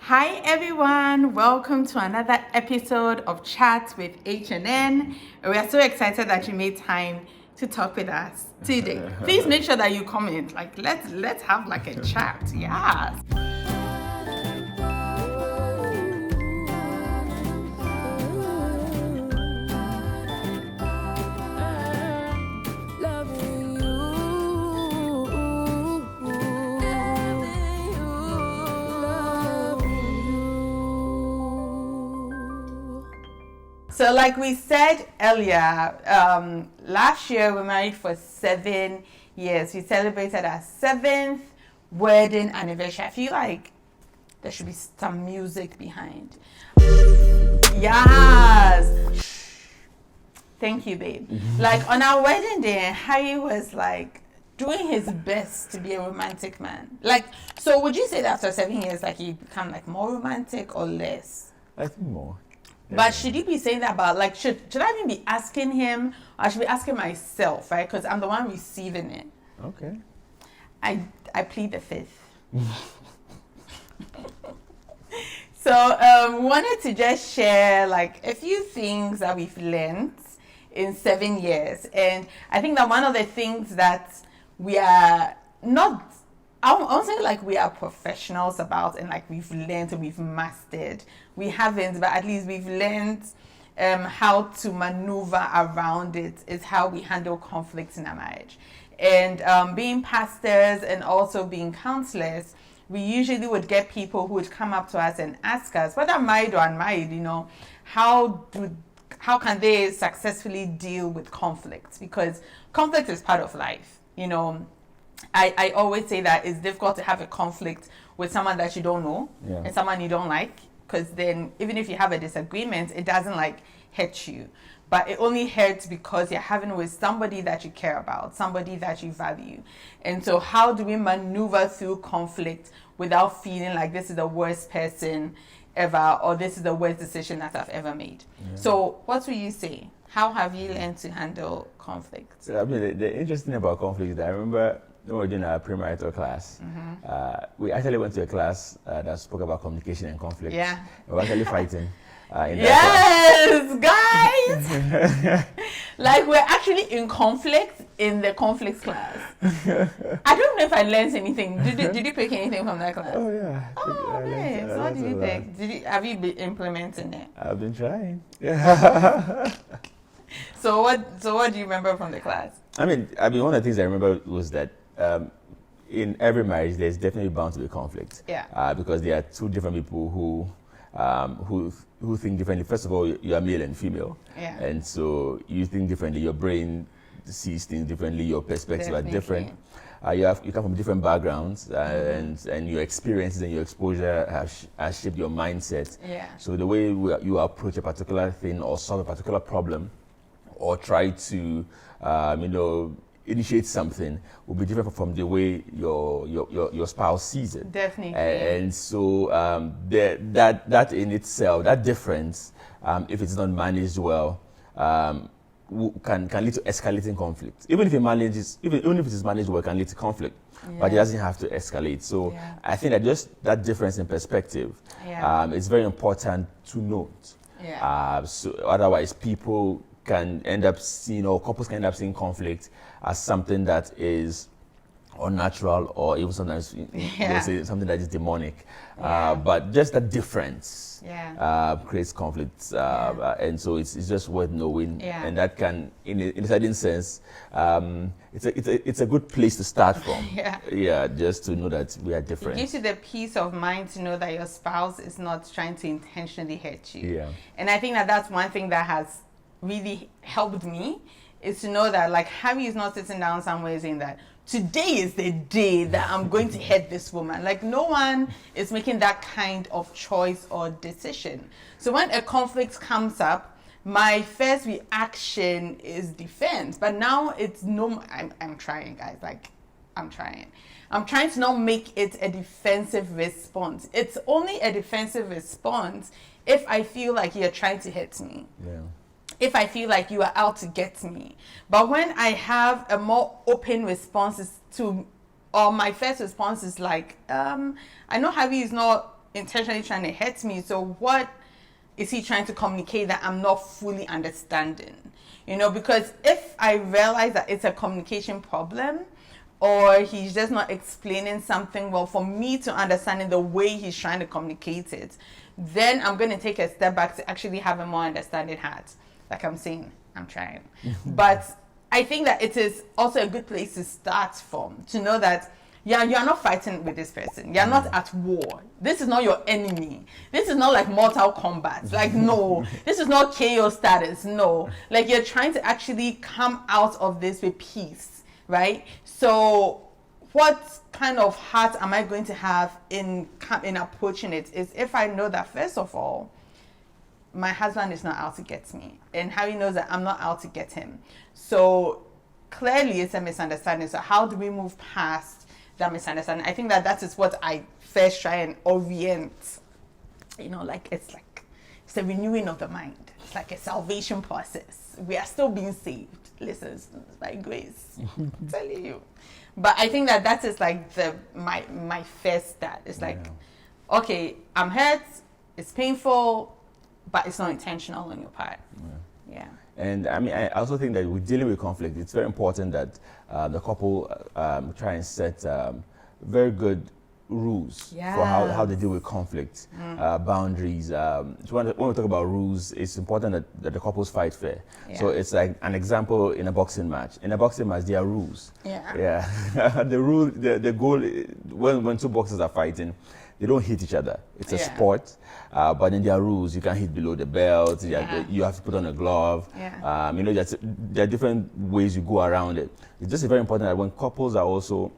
Hi everyone, welcome to another episode of Chat with H&N. We are so excited that you made time to talk with us today. Please make sure that you comment. Let's have like a chat. Yes. So like we said earlier, last year we were married for 7 years. We celebrated our 7th wedding anniversary. I feel like there should be some music behind. Yes. Thank you, babe. Like on our wedding day, Harry was like doing his best to be a romantic man. Like, so would you say that after 7 years, like he become like more romantic or less? I think more. But should you be saying that about, like, should I even be asking him, or I should be asking myself, right? Because I'm the one receiving it. Okay. I plead the fifth. So, wanted to just share, like, a few things that we've learned in 7 years. And I think that one of the things that we are not, I won't say like we are professionals about and like we've learned and we've mastered. We haven't, but at least we've learned how to maneuver around it, is how we handle conflicts in our marriage. And being pastors and also being counselors, we usually would get people who would come up to us and ask us, whether married or unmarried, how can they successfully deal with conflicts? Because conflict is part of life, I always say that it's difficult to have a conflict with someone that you don't know and someone you don't like, because then even if you have a disagreement, it doesn't like hurt you. But it only hurts because you're having it with somebody that you care about, somebody that you value. And so how do we maneuver through conflict without feeling like this is the worst person ever or this is the worst decision that I've ever made? Yeah. So what will you say? How have you learned to handle conflict? So, the interesting thing about conflict is that I remember when we were doing our premarital class, we actually went to a class that spoke about communication and conflict. Yeah. We were actually fighting. Yes, guys! Like we're actually in conflict in the conflicts class. I don't know if I learned anything. Did you pick anything from that class? Oh, yeah. Oh, nice. So what did you pick? Have you been implementing it? I've been trying. Yeah. So what do you remember from the class? I mean, one of the things I remember was that in every marriage, there's definitely bound to be conflict. Yeah. Because there are two different people who think differently. First of all, you are male and female. Yeah. And so you think differently. Your brain sees things differently. Your perspectives are different. You come from different backgrounds, and your experiences and your exposure have shaped your mindset. Yeah. So the way you approach a particular thing or solve a particular problem, or try to, initiate something will be different from the way your spouse sees it. Definitely. And so that in itself, that difference, if it's not managed well, can lead to escalating conflict. Even if it is managed well, it can lead to conflict, but it doesn't have to escalate. So I think that just that difference in perspective is very important to note. So otherwise, people can end up seeing, or couples can end up seeing conflict as something that is unnatural, or even sometimes say something that is demonic. But just that difference creates conflict, and so it's just worth knowing, and that can, in a certain sense, it's a good place to start from. Just to know that we are different. It gives you the peace of mind to know that your spouse is not trying to intentionally hurt you. And I think that that's one thing that has really helped me, is to know that like Harry is not sitting down somewhere saying that today is the day that I'm going to hurt this woman. Like no one is making that kind of choice or decision. So when a conflict comes up, my first reaction is defense. But now it's I'm trying, guys. Like I'm trying to not make it a defensive response. It's only a defensive response if I feel like you're trying to hurt me. If I feel like you are out to get me. But when I have a more open response or my first response is like, I know Harry is not intentionally trying to hurt me. So what is he trying to communicate that I'm not fully understanding? You know, because if I realize that it's a communication problem, or he's just not explaining something well for me to understand in the way he's trying to communicate it, then I'm going to take a step back to actually have a more understanding heart. Like I'm saying, I'm trying. But I think that it is also a good place to start from, to know that, yeah, you are not fighting with this person. You're not at war. This is not your enemy. This is not like Mortal Kombat. Like, no. This is not KO status. No. Like, you're trying to actually come out of this with peace, right? So what kind of heart am I going to have in approaching it is if I know that, first of all, my husband is not out to get me, and Harry knows that I'm not out to get him. So clearly it's a misunderstanding. So how do we move past that misunderstanding? I think that is what I first try and orient, you know, like it's a renewing of the mind. It's like a salvation process. We are still being saved. Listen, it's by grace. I'm telling you. But I think that is like my first start. It's like, okay, I'm hurt, it's painful, but it's not intentional on your part. Yeah. And I mean, I also think that with dealing with conflict, it's very important that the couple try and set very good rules for how they deal with conflict, boundaries. So when we talk about rules, it's important that the couples fight fair. So it's like an example in a boxing match. In a boxing match, there are rules. The goal, when two boxers are fighting, they don't hit each other. It's a sport, but then there are rules. You can't hit below the belt. You have to put on a glove. You know, there are different ways you go around it. It's just very important that when couples are also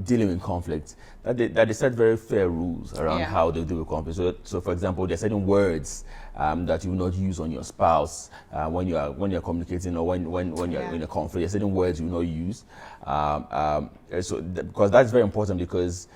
dealing with conflict, that they set very fair rules around how they deal with conflict. So for example, there are certain words that you will not use on your spouse when you're communicating, or when you're in a conflict. There are certain words you will not use. Because that's very important, because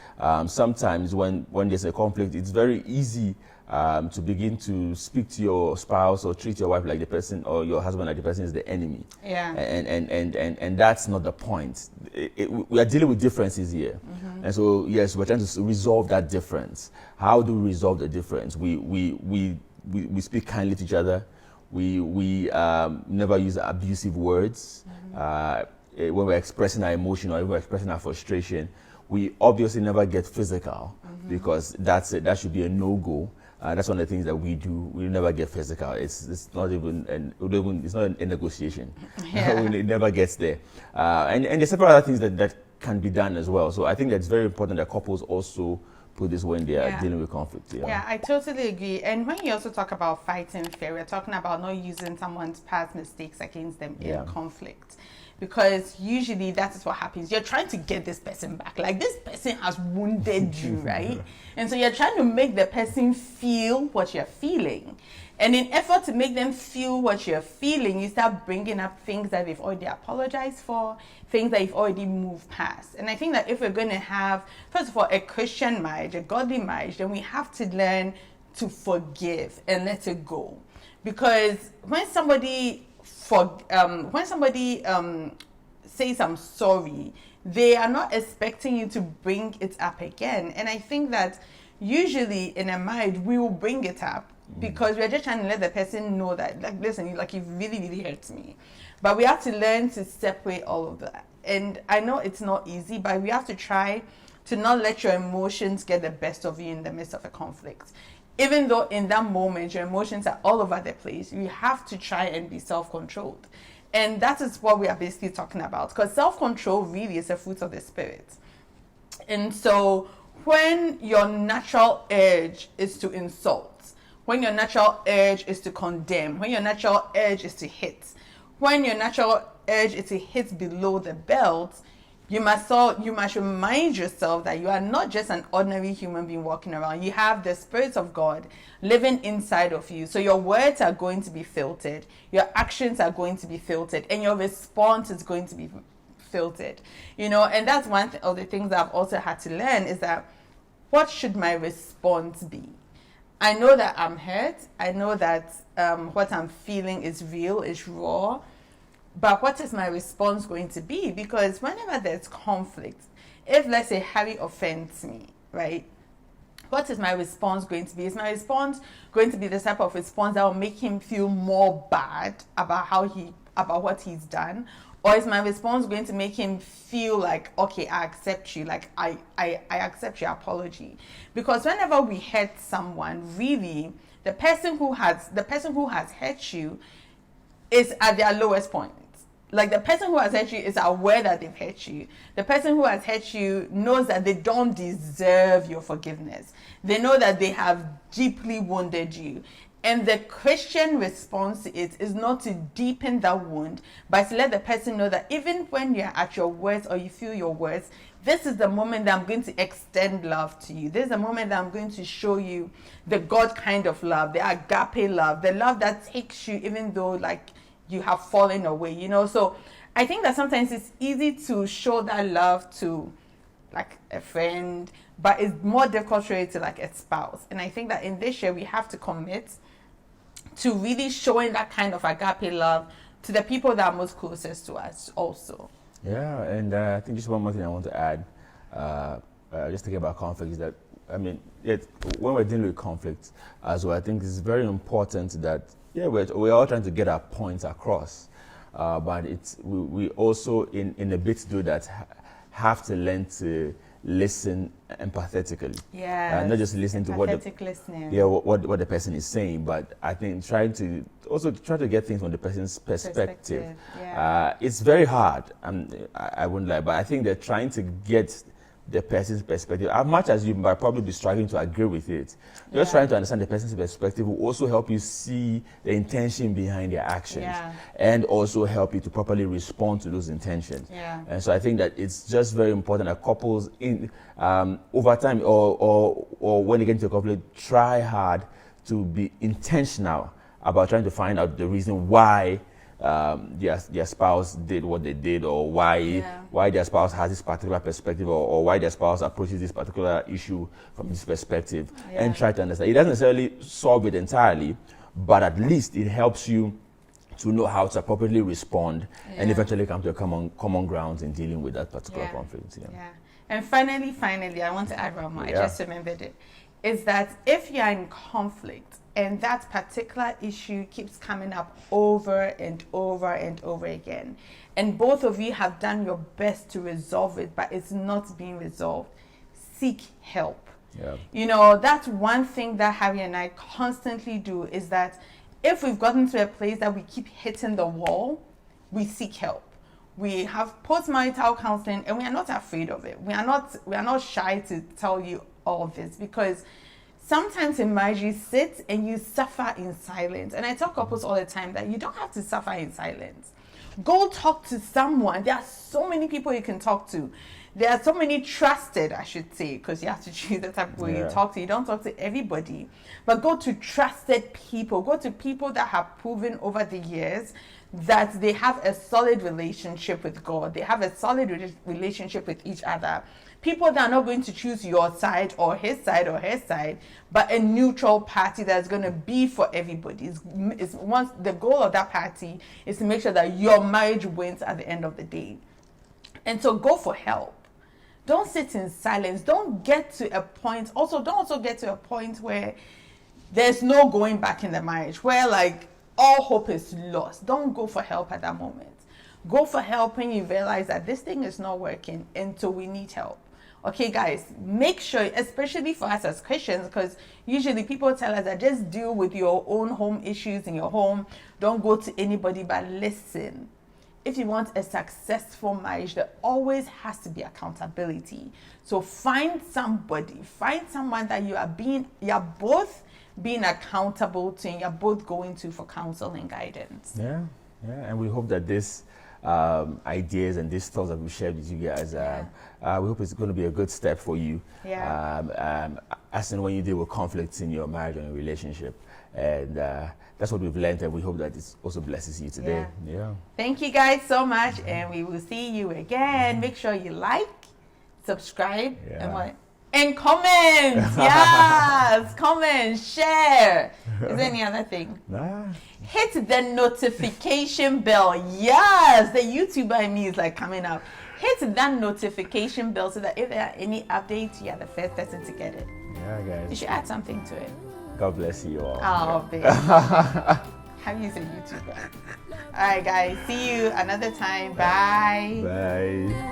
sometimes when there's a conflict, it's very easy to begin to speak to your spouse or treat your wife like the person, or your husband like the person is the enemy. And that's not the point. We are dealing with differences here. And so, yes, we're trying to resolve that difference. How do we resolve the difference? We speak kindly to each other. We never use abusive words. When we're expressing our emotion or when we're expressing our frustration, we obviously never get physical, because that should be a no-go. That's one of the things that we do. We never get physical. It's not even it's not a negotiation. It never gets there. And there's several other things that can be done as well. So I think that's very important that couples also put this when they are dealing with conflict. Yeah, I totally agree. And when you also talk about fighting fair, we're talking about not using someone's past mistakes against them in conflict. Because usually that is what happens. You're trying to get this person back. Like, this person has wounded you, right? And so you're trying to make the person feel what you're feeling. And in effort to make them feel what you're feeling, you start bringing up things that they've already apologized for, things that you've already moved past. And I think that if we're going to have, first of all, a Christian marriage, a godly marriage, then we have to learn to forgive and let it go. Because when somebody says I'm sorry, they are not expecting you to bring it up again. And I think that usually in a marriage, we will bring it up because we're just trying to let the person know that, like, listen, you really, really hurt me. But we have to learn to separate all of that. And I know it's not easy, but we have to try to not let your emotions get the best of you in the midst of a conflict. Even though in that moment your emotions are all over the place, you have to try and be self-controlled. And that is what we are basically talking about, because self-control really is a fruit of the Spirit. And so when your natural urge is to insult, when your natural urge is to condemn, when your natural urge is to hit, when your natural urge is to hit below the belt, you must remind yourself that you are not just an ordinary human being walking around. You have the Spirit of God living inside of you. So your words are going to be filtered, your actions are going to be filtered, and your response is going to be filtered. You know, and that's one of the things that I've also had to learn, is that what should my response be? I know that I'm hurt. I know that what I'm feeling is real, is raw. But what is my response going to be? Because whenever there's conflict, if, let's say, Harry offends me, right? what is my response going to be? Is my response going to be the type of response that will make him feel more bad about about what he's done? Or is my response going to make him feel like, okay, I accept you, like I accept your apology? Because whenever we hurt someone, really, the person who has hurt you is at their lowest point. Like, the person who has hurt you is aware that they've hurt you. The person who has hurt you knows that they don't deserve your forgiveness. They know that they have deeply wounded you. And the Christian response to it is not to deepen that wound, but to let the person know that even when you're at your worst or you feel your worst, this is the moment that I'm going to extend love to you. This is the moment that I'm going to show you the God kind of love, the agape love, the love that takes you even though, like, you have fallen away, you know. So I think that sometimes it's easy to show that love to, like, a friend, but it's more difficult to show it to, like, a spouse. And I think that in this year we have to commit to really showing that kind of agape love to the people that are most closest to us also. Yeah, and I think just one more thing I want to add, just thinking about conflict, is that, I mean, when we're dealing with conflict as well, I think it's very important that, yeah, we're all trying to get our points across, but we also, in a bit to do that, have to learn to listen empathetically. Yeah. Not just listening to what the person is saying, but I think try to get things from the person's perspective. Yeah. It's very hard. I wouldn't lie, but I think they're trying to get the person's perspective. As much as you might probably be struggling to agree with it, just trying to understand the person's perspective will also help you see the intention behind their actions, and also help you to properly respond to those intentions. And so I think that it's just very important that couples in over time or when you get into a conflict, try hard to be intentional about trying to find out the reason why their spouse did what they did, or why their spouse has this particular perspective, or why their spouse approaches this particular issue from this perspective, and try to understand. It doesn't necessarily solve it entirely, but at least it helps you to know how to appropriately respond and eventually come to a common grounds in dealing with that particular conflict. And finally, I want to add one more. I just remembered it. Is that if you're in conflict and that particular issue keeps coming up over and over and over again, and both of you have done your best to resolve it, but it's not being resolved, seek help. You know, that's one thing that Harry and I constantly do, is that if we've gotten to a place that we keep hitting the wall, we seek help. We have postmarital counseling, and we are not afraid of it. We are not shy to tell you all of this, because sometimes in marriage you sit and you suffer in silence. And I tell couples all the time that you don't have to suffer in silence. Go talk to someone. There are so many people you can talk to. There are so many trusted, I should say, because you have to choose the type of people you talk to. You don't talk to everybody, but go to trusted people. Go to people that have proven over the years that they have a solid relationship with God. They have a solid relationship with each other. People that are not going to choose your side or his side or her side, but a neutral party that's going to be for everybody. Once the goal of that party is to make sure that your marriage wins at the end of the day. And so go for help. Don't sit in silence. Don't get to a point. Don't also get to a point where there's no going back in the marriage, where like all hope is lost. Don't go for help at that moment. Go for help when you realize that this thing is not working, and so we need help. Okay, guys, make sure, especially for us as Christians, because usually people tell us that just deal with your own home issues in your home. Don't go to anybody, but listen. If you want a successful marriage, there always has to be accountability. So find someone that you are both being accountable to, and you're both going to for counsel and guidance. Yeah, and we hope that this ideas and these thoughts that we shared with you guys, we hope it's going to be a good step for you. As in when you deal with conflicts in your marriage and your relationship. And that's what we've learned, and we hope that it also blesses you today. Thank you guys so much, and we will see you again. Make sure you like, subscribe, and comment. Yes, comment, share. Is there any other thing? Nah. Hit the notification bell. Yes, the YouTuber in me is like coming up. Hit that notification bell so that if there are any updates, you are the first person to get it. Yeah, guys. You should add something to it. God bless you all. Oh, babe. Have you said YouTuber? All right, guys. See you another time. Bye. Bye.